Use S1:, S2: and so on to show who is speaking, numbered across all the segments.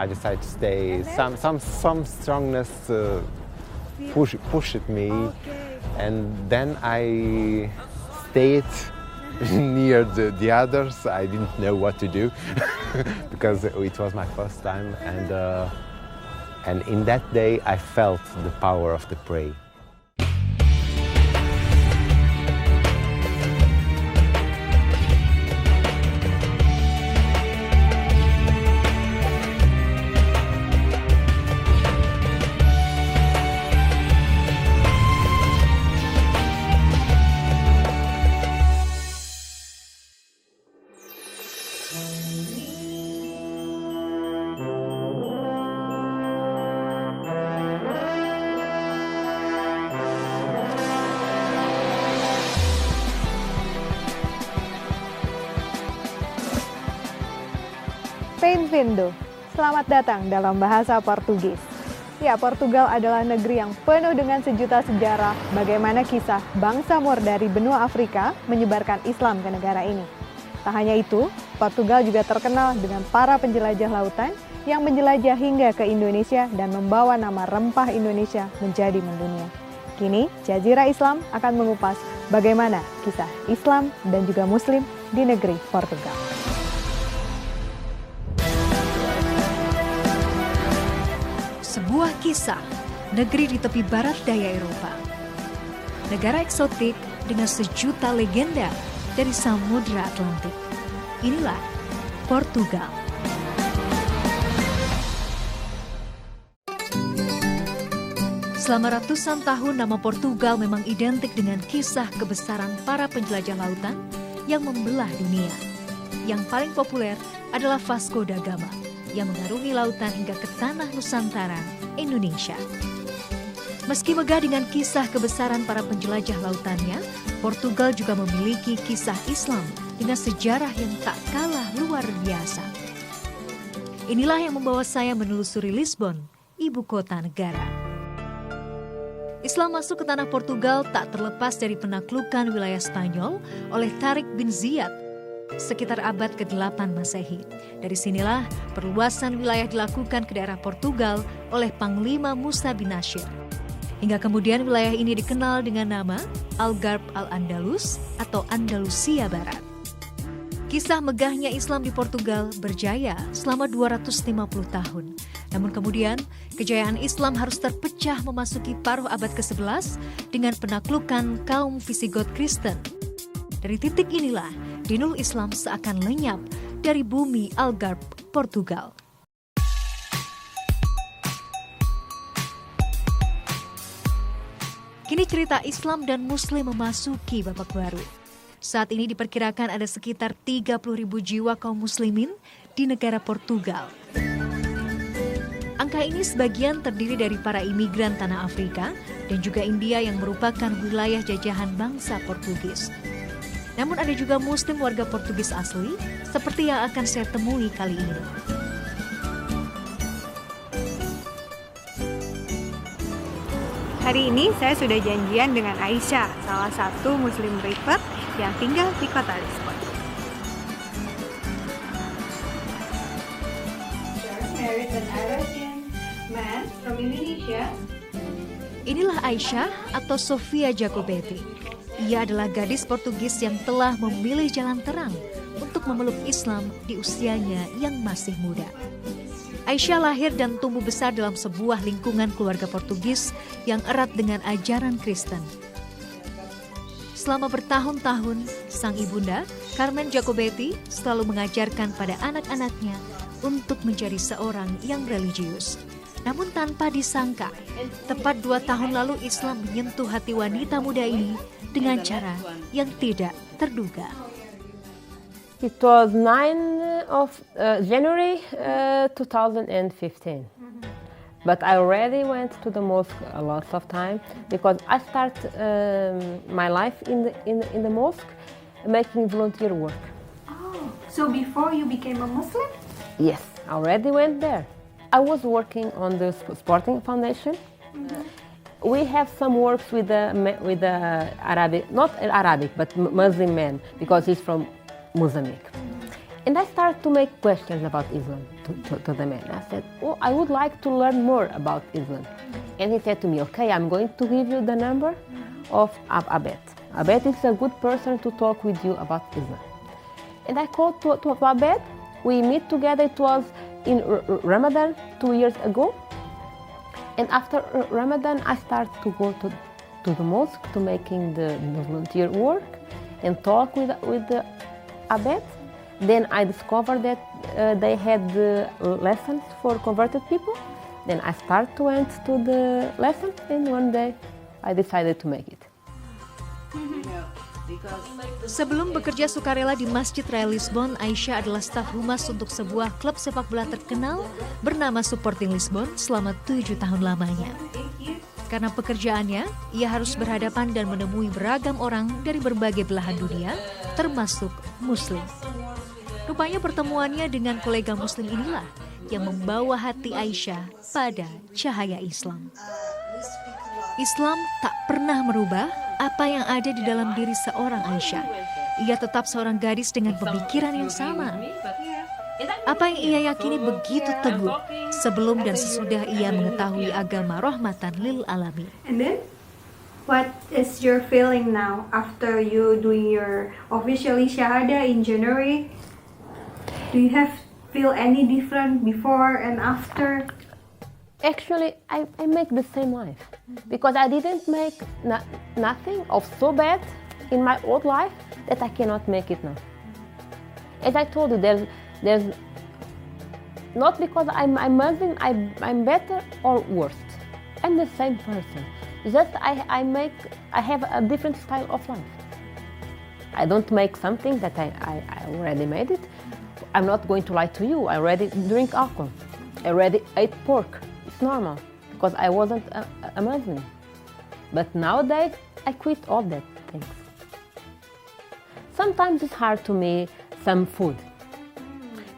S1: I decided to stay. Some strongness pushed me, and then I stayed near the others. I didn't know what to do because it was my first time, and in that day I felt the power of the prayer.
S2: Bem-vindo, selamat datang dalam bahasa Portugis. Ya, Portugal adalah negeri yang penuh dengan sejuta sejarah bagaimana kisah bangsa Moor dari benua Afrika menyebarkan Islam ke negara ini. Tak hanya itu, Portugal juga terkenal dengan para penjelajah lautan yang menjelajah hingga ke Indonesia dan membawa nama rempah Indonesia menjadi mendunia. Kini, Jazirah Islam akan mengupas bagaimana kisah Islam dan juga Muslim di negeri Portugal.
S3: Sebuah kisah negeri di tepi barat daya Eropa. Negara eksotik dengan sejuta legenda dari Samudra Atlantik. Inilah Portugal. Selama ratusan tahun nama Portugal memang identik dengan kisah kebesaran para penjelajah lautan yang membelah dunia. Yang paling populer adalah Vasco da Gama yang mengarungi lautan hingga ke tanah Nusantara, Indonesia. Meski megah dengan kisah kebesaran para penjelajah lautannya, Portugal juga memiliki kisah Islam dengan sejarah yang tak kalah luar biasa. Inilah yang membawa saya menelusuri Lisbon, ibu kota negara. Islam masuk ke tanah Portugal tak terlepas dari penaklukan wilayah Spanyol oleh Tariq bin Ziyad sekitar abad ke-8 Masehi. Dari sinilah perluasan wilayah dilakukan ke daerah Portugal oleh Panglima Musa bin Nasir. Hingga kemudian wilayah ini dikenal dengan nama Algarve Al-Andalus atau Andalusia Barat. Kisah megahnya Islam di Portugal berjaya selama 250 tahun. Namun kemudian kejayaan Islam harus terpecah memasuki paruh abad ke-11 dengan penaklukan kaum Visigot Kristen. Dari titik inilah dinul Islam seakan lenyap dari bumi Algarve, Portugal. Kini cerita Islam dan Muslim memasuki babak baru. Saat ini diperkirakan ada sekitar 30.000 jiwa kaum muslimin di negara Portugal. Angka ini sebagian terdiri dari para imigran tanah Afrika dan juga India yang merupakan wilayah jajahan bangsa Portugis. Namun ada juga Muslim warga Portugis asli, seperti yang akan saya temui kali ini.
S2: Hari ini saya sudah janjian dengan Aisyah, salah satu Muslim Revert yang tinggal di kota Lisbon. Married an Arabian man from Indonesia.
S3: Inilah Aisyah atau Sofia Jacobetti. Ia adalah gadis Portugis yang telah memilih jalan terang untuk memeluk Islam di usianya yang masih muda. Aisyah lahir dan tumbuh besar dalam sebuah lingkungan keluarga Portugis yang erat dengan ajaran Kristen. Selama bertahun-tahun, sang ibunda, Carmen Jacobetti, selalu mengajarkan pada anak-anaknya untuk menjadi seorang yang religius. Namun tanpa disangka, tepat 2 tahun lalu Islam menyentuh hati wanita muda ini dengan cara yang tidak terduga.
S4: It was 9 of January 2015. But I already went to the mosque a lot of time because I start my life in the mosque making volunteer work.
S2: Oh, so before you became a Muslim?
S4: Yes, I already went there. I was working on the Sporting Foundation. We have some works with the Arabic, not Arabic, but Muslim men, because he's from Mozambique. And I started to make questions about Islam to the man. I said, oh, I would like to learn more about Islam. And he said to me, okay, I'm going to give you the number of Abed. Abed is a good person to talk with you about Islam. And I called to Abed. We meet together. It was in Ramadan 2 years ago. And after Ramadan, I started to go to the mosque to making the volunteer work and talk with the Abed. Then I discovered that they had lessons for converted people. Then I started to went to the lessons, and one day I decided to make it.
S3: Sebelum bekerja sukarela di Masjid Raya Lisbon, Aisyah adalah staf humas untuk sebuah klub sepak bola terkenal bernama Sporting Lisbon selama 7 tahun lamanya. Karena pekerjaannya, ia harus berhadapan dan menemui beragam orang dari berbagai belahan dunia, termasuk Muslim. Rupanya pertemuannya dengan kolega Muslim inilah yang membawa hati Aisyah pada cahaya Islam. Islam tak pernah merubah apa yang ada di dalam diri seorang Aisyah. Ia tetap seorang gadis dengan pemikiran yang sama. Apa yang ia yakini begitu teguh sebelum dan sesudah ia mengetahui agama rahmatan lil alamin.
S2: And then, what is your feeling now after you doing your officially Shahada in January? Do you feel any different before and after?
S4: Actually, I make the same life because I didn't make nothing of so bad in my old life that I cannot make it now. As I told you, there's not because I'm Muslim, I'm better or worse. I'm the same person. Just I have a different style of life. I don't make something that I already made it. I'm not going to lie to you. I already drink alcohol. I already ate pork. It's normal because I wasn't a Muslim. But nowadays, I quit all that things. Sometimes it's hard to me some food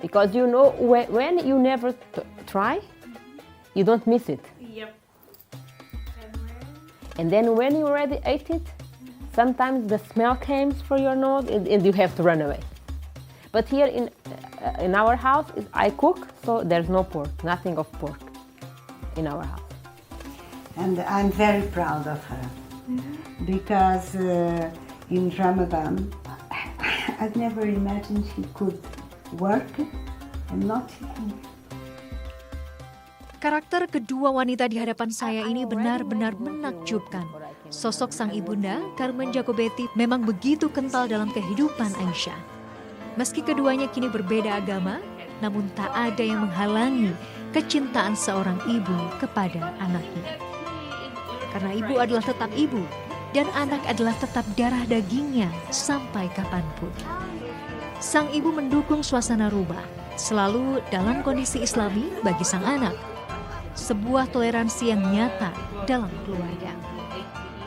S4: because you know when you never try, you don't miss it.
S2: Yep.
S4: And then when you already ate it, sometimes the smell comes for your nose and you have to run away. But here in our house, I cook, so there's no pork, nothing of pork in our house.
S5: And I'm very proud of her because in Ramadan, I'd never imagined she could work and not eat.
S3: Karakter kedua wanita di hadapan saya ini benar-benar menakjubkan. Sosok sang ibunda, Carmen Jacobetti, memang begitu kental dalam kehidupan Aisyah. Meski keduanya kini berbeda agama, namun tak ada yang menghalangi kecintaan seorang ibu kepada anaknya. Karena ibu adalah tetap ibu, dan anak adalah tetap darah dagingnya sampai kapanpun. Sang ibu mendukung suasana rumah, selalu dalam kondisi Islami bagi sang anak. Sebuah toleransi yang nyata dalam keluarga.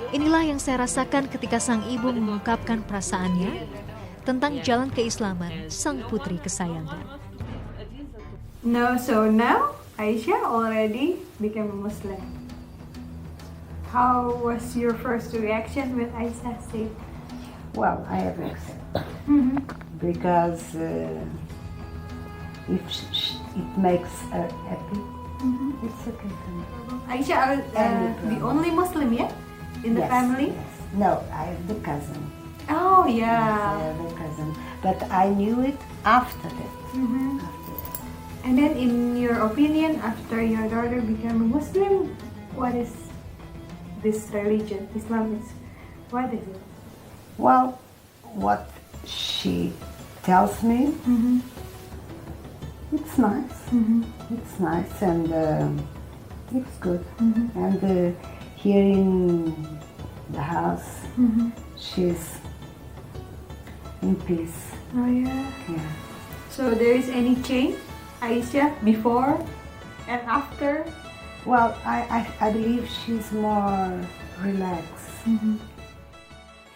S3: Inilah yang saya rasakan ketika sang ibu mengungkapkan perasaannya tentang jalan keislaman sang putri kesayangan.
S2: No, so now Aisyah already became a Muslim. How was your first reaction when Aisyah said?
S5: Well, I have accepted because if it makes her happy, it's okay for me.
S2: Aisyah the only Muslim, yeah, in the
S5: Yes,
S2: family?
S5: yes. No, I have the cousin.
S2: Oh,
S5: Yes,
S2: yeah.
S5: I have a cousin, but I knew it after that.
S2: Mhm.
S5: After that.
S2: And then in your opinion, after your daughter became a Muslim, what is this religion? Islam is, what is it?
S5: Well, what she tells me, it's nice. It's nice and it's good. And here in the house, she's in peace.
S2: Oh, yeah.
S5: Yeah.
S2: So there is any change, Aisyah, before and after?
S5: Well, I believe she's more relaxed.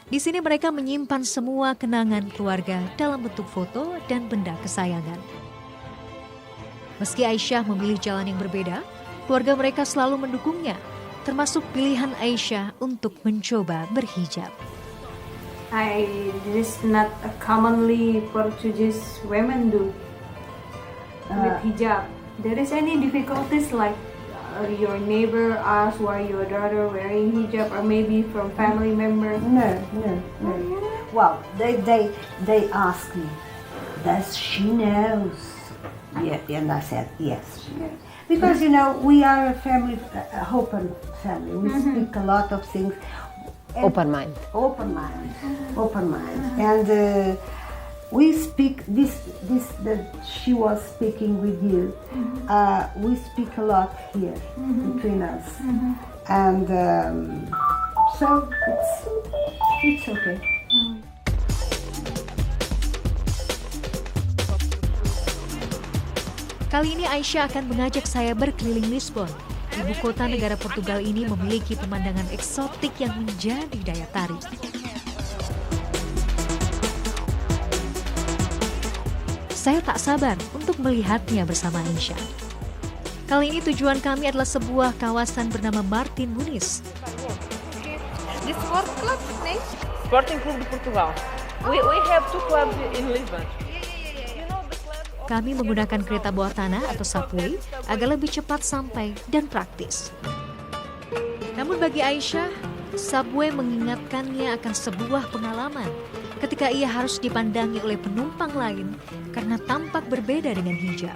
S3: Di sini mereka menyimpan semua kenangan keluarga dalam bentuk foto dan benda kesayangan. Meski Aisyah memilih jalan yang berbeda, keluarga mereka selalu mendukungnya, termasuk pilihan Aisyah untuk mencoba berhijab.
S6: This is not a commonly Portuguese women do with hijab. There is any difficulties like your neighbor asks why your daughter wearing hijab, or maybe from family members?
S5: No. Well, they ask me, does she knows? Yeah, and I said yes, she knows. Because we are a family, open family. We speak a lot of things.
S4: Open mind.
S5: Open mind, and we speak this that she was speaking with you. We speak a lot here between us, and so it's okay.
S3: Kali ini Aisyah akan mengajak saya berkeliling Lisbon. Ibu kota negara Portugal ini memiliki pemandangan eksotik yang menjadi daya tarik. Saya tak sabar untuk melihatnya bersama Aisyah. Kali ini tujuan kami adalah sebuah kawasan bernama Martin Muniz.
S2: This sport club name?
S4: Sporting Clube de Portugal. We have 2 clubs in Lisbon.
S3: Kami menggunakan kereta bawah tanah atau subway agar lebih cepat sampai dan praktis. Namun bagi Aisyah, subway mengingatkannya akan sebuah pengalaman ketika ia harus dipandangi oleh penumpang lain karena tampak berbeda dengan hijab.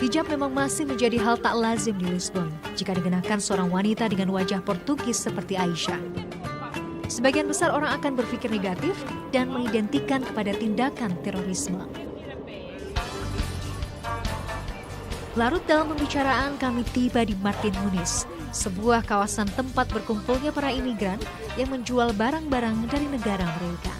S3: Hijab memang masih menjadi hal tak lazim di Lisbon jika dikenakan seorang wanita dengan wajah Portugis seperti Aisyah. Sebagian besar orang akan berpikir negatif dan mengidentikan kepada tindakan terorisme. Larut dalam pembicaraan, kami tiba di Martin Muniz, sebuah kawasan tempat berkumpulnya para imigran yang menjual barang-barang dari negara mereka.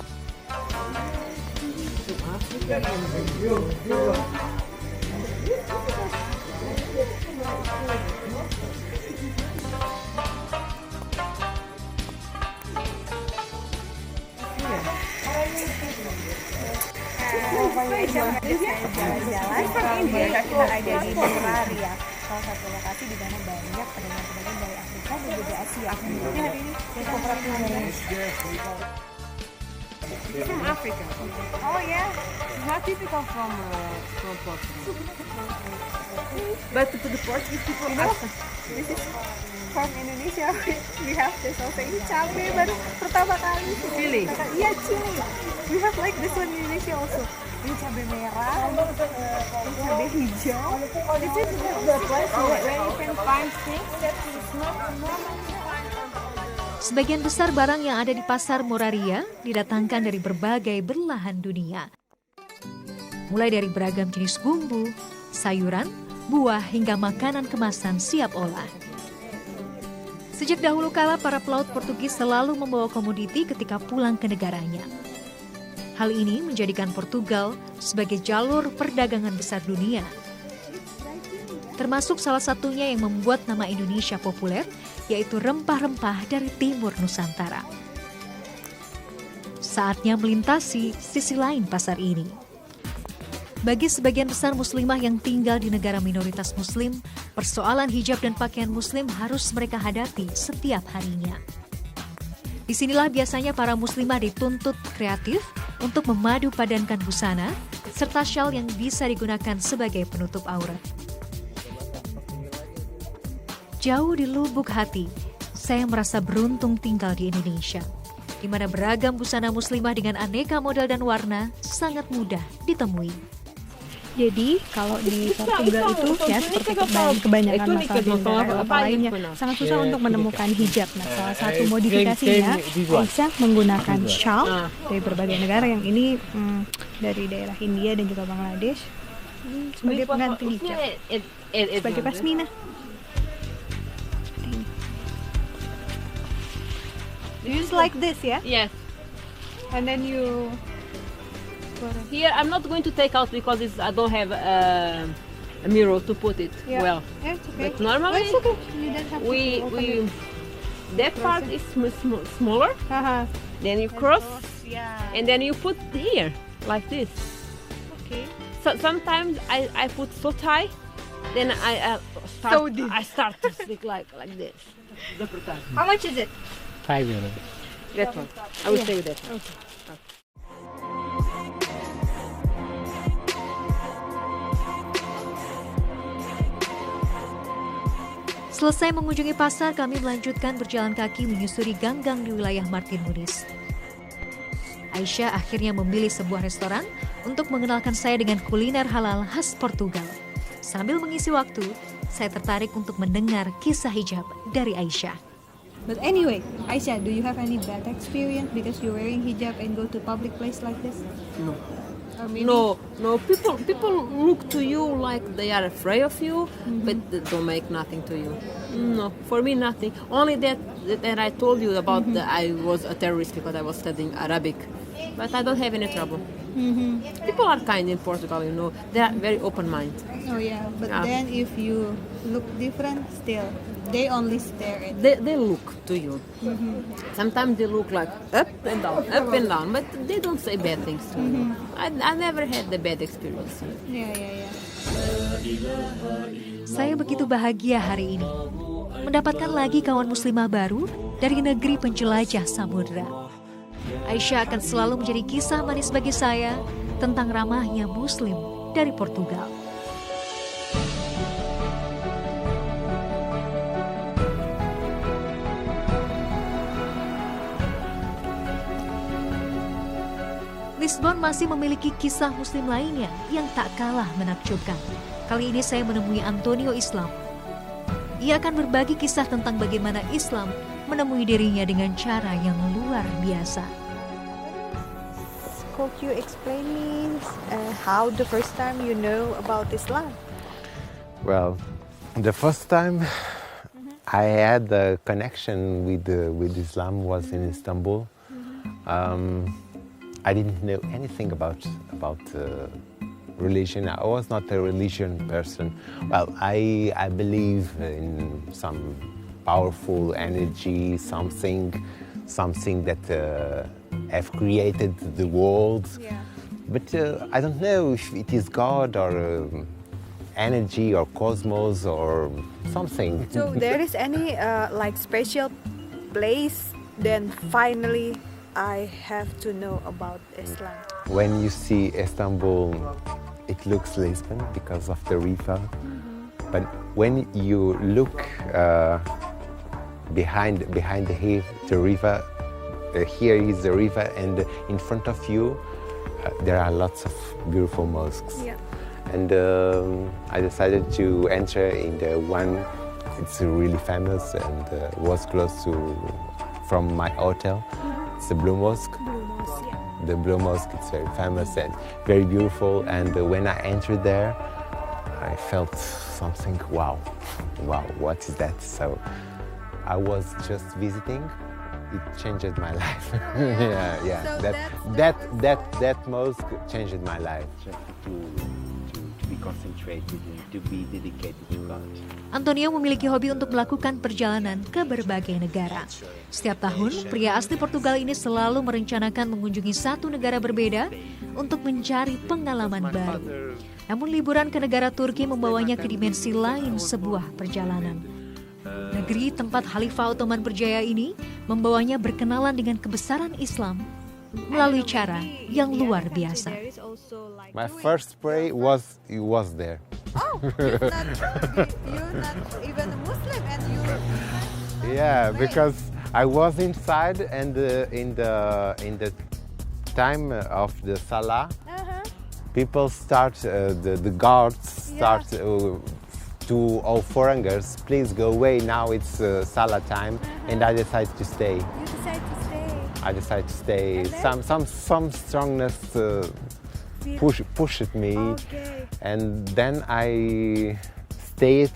S2: Jalan-jalan kita ada di Moraria, salah satu lokasi di mana banyak pedagang-pedagang dari Afrika dan juga Asia. Ini hari ini
S4: From Africa.
S2: Oh yeah,
S4: Not typical from Portugal. But to the Portuguese people,
S2: this is from Indonesia. We have this also. Ini cabai baru pertama kali.
S4: Chili.
S2: Iya, chili. We have like this one in Indonesia also. Ini cabai merah, ini cabai hijau. This is the place where you can find things that is not normally find.
S3: Sebagian besar barang yang ada di pasar Moraria didatangkan dari berbagai belahan dunia. Mulai dari beragam jenis bumbu, sayuran, buah hingga makanan kemasan siap olah. Sejak dahulu kala para pelaut Portugis selalu membawa komoditi ketika pulang ke negaranya. Hal ini menjadikan Portugal sebagai jalur perdagangan besar dunia. Termasuk salah satunya yang membuat nama Indonesia populer, yaitu rempah-rempah dari timur Nusantara. Saatnya melintasi sisi lain pasar ini. Bagi sebagian besar muslimah yang tinggal di negara minoritas muslim, persoalan hijab dan pakaian muslim harus mereka hadapi setiap harinya. Disinilah biasanya para muslimah dituntut kreatif untuk memadu padankan busana serta syal yang bisa digunakan sebagai penutup aurat. Jauh di lubuk hati, saya merasa beruntung tinggal di Indonesia, di mana beragam busana muslimah dengan aneka model dan warna sangat mudah ditemui.
S2: Jadi kalau di Portugal itu ya seperti kebanyakan masalah di negara lainnya sangat susah untuk menemukan hijab. Nah, salah satu modifikasinya Aisyah menggunakan shawl dari berbagai negara, yang ini dari daerah India dan juga Bangladesh sebagai pengganti hijab, sebagai pasmina. Use like this, yeah?
S4: Yes.
S2: And then you.
S4: Here I'm not going to take out because I don't have a mirror to put it well.
S2: Yeah, it's okay.
S4: But normally
S2: it's okay. You don't have to
S4: that part is smaller. Then you cross, and then you put here like this.
S2: Okay.
S4: So sometimes I put so tight, then I start to stick like this.
S2: How much is it?
S7: €5.
S4: That one. I will show you that one.
S3: Selesai mengunjungi pasar, kami melanjutkan berjalan kaki menyusuri gang-gang di wilayah Martin Muniz. Aisyah akhirnya memilih sebuah restoran untuk mengenalkan saya dengan kuliner halal khas Portugal. Sambil mengisi waktu, saya tertarik untuk mendengar kisah hijab dari Aisyah.
S6: But anyway, Aisyah, do you have any bad experience because you're wearing hijab and go to public place like this?
S4: No.
S6: Or maybe
S4: No. People look to you like they are afraid of you, but they don't make nothing to you. No, for me nothing. Only that I told you about I was a terrorist because I was studying Arabic, but I don't have any trouble. People are kind in Portugal, you know. They are very open-minded.
S6: Oh yeah, but
S4: Yeah.
S6: then if you look different, still they only stare at you.
S4: They look to you. Sometimes they look like up and down, but they don't say bad things to you. I never had the bad experience.
S6: Yeah.
S3: Saya begitu bahagia hari ini mendapatkan lagi kawan muslimah baru dari negeri penjelajah samudra. Aisyah akan selalu menjadi kisah manis bagi saya tentang ramahnya muslim dari Portugal. Lisbon masih memiliki kisah muslim lainnya yang tak kalah menakjubkan. Kali ini saya menemui Antonio Islam. Ia akan berbagi kisah tentang bagaimana Islam menemui dirinya dengan cara yang luar biasa.
S2: Could you explain me how the first time you know about Islam?
S1: Well, the first time I had a connection with Islam was in Istanbul. I didn't know anything about religion. I was not a religion person. Well, I believe in some powerful energy, something that have created the world.
S2: Yeah.
S1: But I don't know if it is God or energy or cosmos or something.
S2: So there is any like special place? Then finally, I have to know about Islam.
S1: When you see Istanbul, it looks Lisbon because of the river. But when you look behind the river, here is the river, and in front of you there are lots of beautiful mosques.
S2: Yeah.
S1: And I decided to enter in the one. It's really famous and was close from my hotel. It's the Blue Mosque. The Blue Mosque, it's very famous and very beautiful. And when I entered there, I felt something, wow, what is that? So I was just visiting. It changed my life. yeah.
S2: So
S1: That mosque changed my life. Just to be concentrated and to be dedicated to God.
S3: Antonio memiliki hobi untuk melakukan perjalanan ke berbagai negara. Setiap tahun, pria asli Portugal ini selalu merencanakan mengunjungi satu negara berbeda untuk mencari pengalaman baru. Namun liburan ke negara Turki membawanya ke dimensi lain sebuah perjalanan. Negeri tempat Khalifah Ottoman berjaya ini membawanya berkenalan dengan kebesaran Islam melalui cara yang luar biasa.
S1: My first prayer was there.
S2: Oh, you're not even a Muslim, and you.
S1: Yeah, because I was inside, and in the time of the Salah, people start the guards start to all foreigners, please go away. Now it's Salah time, and I decided to stay.
S2: You decide to stay.
S1: I decided to stay.
S2: And then?
S1: Some strongness pushed me,
S2: Okay.
S1: and then I stayed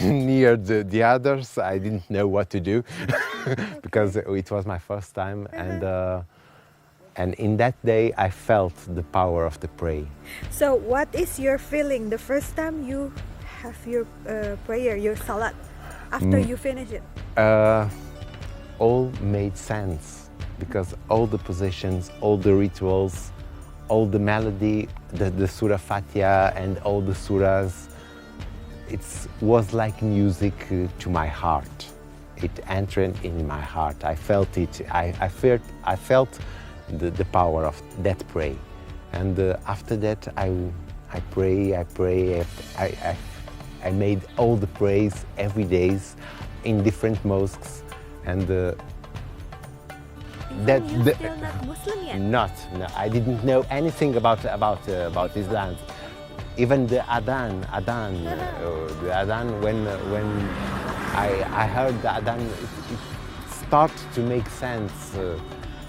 S1: near the others. I didn't know what to do because it was my first time, and in that day I felt the power of the prayer.
S2: So, what is your feeling the first time you have your prayer, your salat, after you finish it?
S1: All made sense because all the positions, all the rituals, all the melody, the Surah Fatiha and all the surahs, it was like music to my heart. it entered in my heart. I felt it. I felt the power of that prayer. And after that, I pray. I made all the prayers every day in different mosques, and
S3: Still not Muslim yet?
S1: no, I didn't know anything about Islam. Even the adhan, when I heard the adhan, it started to make sense.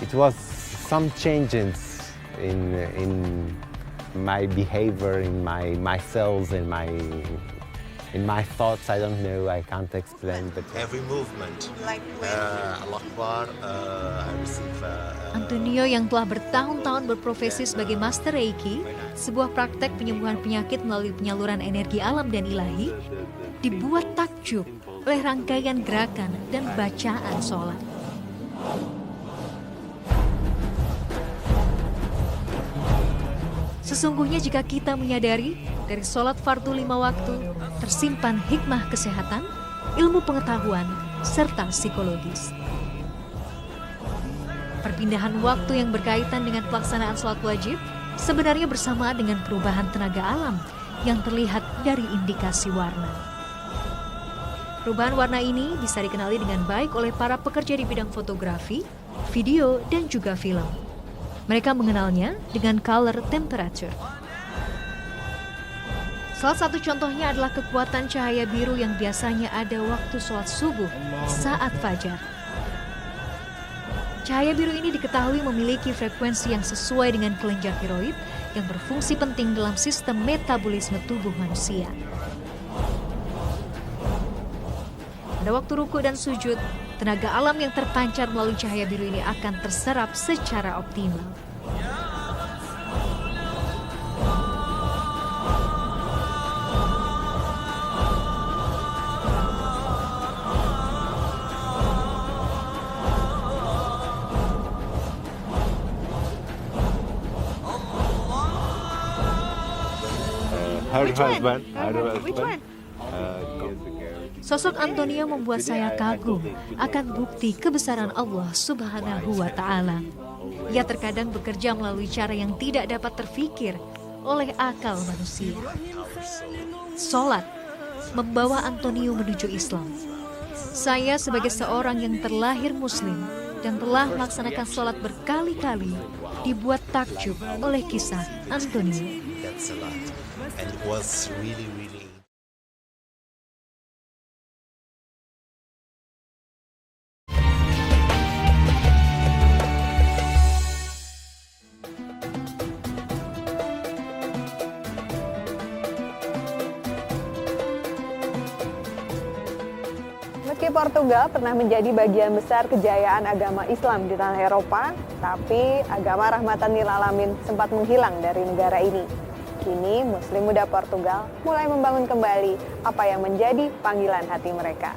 S1: It was some changes in my behavior, in my cells, in my thoughts. I don't know, I can't explain, but every movement, Allah Akbar, I receive.
S3: Antonio yang telah bertahun-tahun berprofesi sebagai Master Reiki, sebuah praktek penyembuhan penyakit melalui penyaluran energi alam dan ilahi, dibuat takjub oleh rangkaian gerakan dan bacaan sholat. Sesungguhnya jika kita menyadari dari sholat fardu 5 waktu tersimpan hikmah kesehatan, ilmu pengetahuan, serta psikologis. Perpindahan waktu yang berkaitan dengan pelaksanaan sholat wajib sebenarnya bersamaan dengan perubahan tenaga alam yang terlihat dari indikasi warna. Perubahan warna ini bisa dikenali dengan baik oleh para pekerja di bidang fotografi, video, dan juga film. Mereka mengenalnya dengan color temperature. Salah satu contohnya adalah kekuatan cahaya biru yang biasanya ada waktu sholat subuh saat fajar. Cahaya biru ini diketahui memiliki frekuensi yang sesuai dengan kelenjar tiroid yang berfungsi penting dalam sistem metabolisme tubuh manusia. Pada waktu ruku dan sujud, tenaga alam yang terpancar melalui cahaya biru ini akan terserap secara optimal.
S1: Which one?
S3: Sosok Antonio membuat saya kagum akan bukti kebesaran Allah Subhanahu wa Ta'ala. Ia terkadang bekerja melalui cara yang tidak dapat terfikir oleh akal manusia. Sholat membawa Antonio menuju Islam. Saya sebagai seorang yang terlahir Muslim dan telah melaksanakan sholat berkali-kali dibuat takjub oleh kisah Antonio.
S1: That's a lot. And it was really.
S2: Meski Portugal pernah menjadi bagian besar kejayaan agama Islam di tanah Eropa, tapi agama rahmatan lil alamin sempat menghilang dari negara ini. Kini Muslim muda Portugal mulai membangun kembali apa yang menjadi panggilan hati mereka.